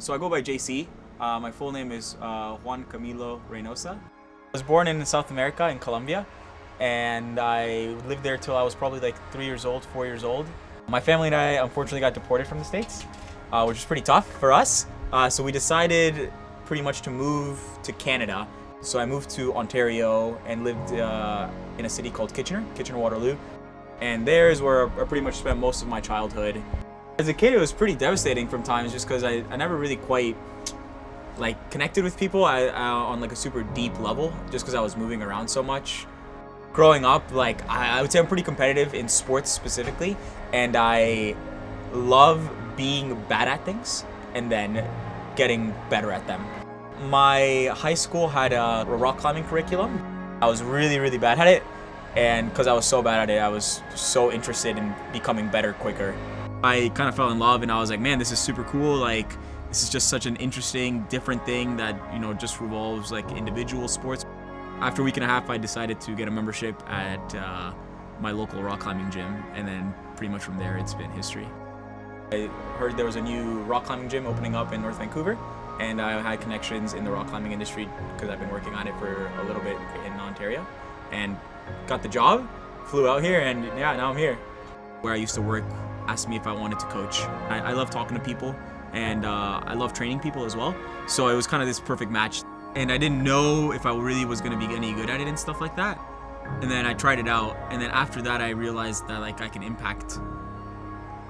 So I go by JC. My full name is Juan Camilo Reynosa. I was born in South America, in Colombia, and I lived there till I was probably like 3 years old, 4 years old. My family and I unfortunately got deported from the States, which was pretty tough for us. So we decided pretty much to move to Canada. So I moved to Ontario and lived in a city called Kitchener-Waterloo. And there is where I pretty much spent most of my childhood. As a kid, it was pretty devastating from times just because I never really quite like connected with people on like a super deep level just because I was moving around so much. Growing up, like I would say I'm pretty competitive in sports specifically, and I love being bad at things and then getting better at them. My high school had a rock climbing curriculum. I was really, really bad at it, and because I was so bad at it, I was so interested in becoming better quicker. I kind of fell in love and I was like, man, this is super cool. Like, this is just such an interesting, different thing that, you know, just revolves like individual sports. After a week and a half, I decided to get a membership at my local rock climbing gym, and then pretty much from there, it's been history. I heard there was a new rock climbing gym opening up in North Vancouver, and I had connections in the rock climbing industry because I've been working on it for a little bit in Ontario, and got the job, flew out here, and yeah, now I'm here. Where I used to work asked me if I wanted to coach. I love talking to people, and I love training people as well. So it was kind of this perfect match. And I didn't know if I really was going to be any good at it and stuff like that. And then I tried it out, and then after that I realized that like I can impact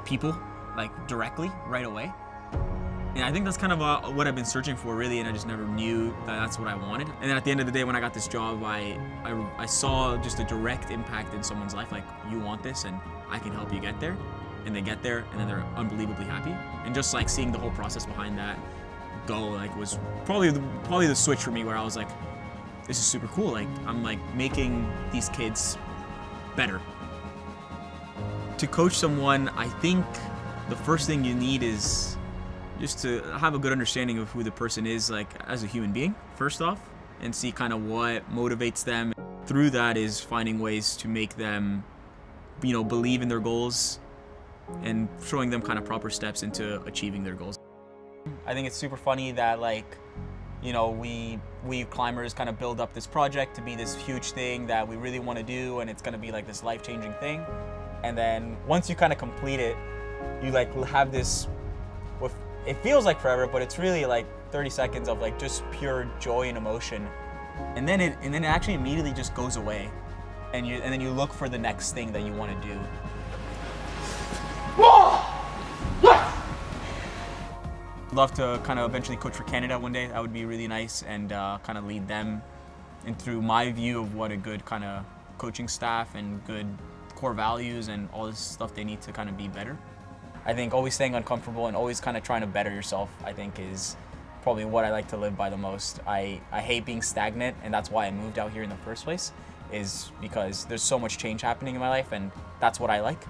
people like directly right away. And I think that's kind of what I've been searching for really, and I just never knew that that's what I wanted. And then at the end of the day, when I got this job, I saw just a direct impact in someone's life, like, you want this and I can help you get there. And they get there and then they're unbelievably happy. And just like seeing the whole process behind that go like was probably the switch for me, where I was like, this is super cool. Like, I'm like making these kids better. To coach someone, I think the first thing you need is just to have a good understanding of who the person is, like as a human being, first off, and see kind of what motivates them. Through that is finding ways to make them, you know, believe in their goals and showing them kind of proper steps into achieving their goals. I think it's super funny that, like, you know, we climbers kind of build up this project to be this huge thing that we really want to do, and it's going to be like this life-changing thing. And then once you kind of complete it, you like have this, it feels like forever, but it's really like 30 seconds of like just pure joy and emotion. And then it actually immediately just goes away. And then you look for the next thing that you want to do. Love to kind of eventually coach for Canada one day. That would be really nice, and kind of lead them and through my view of what a good kind of coaching staff and good core values and all this stuff they need to kind of be better. I think always staying uncomfortable and always kind of trying to better yourself, I think, is probably what I like to live by the most. I hate being stagnant, and that's why I moved out here in the first place, is because there's so much change happening in my life, and that's what I like.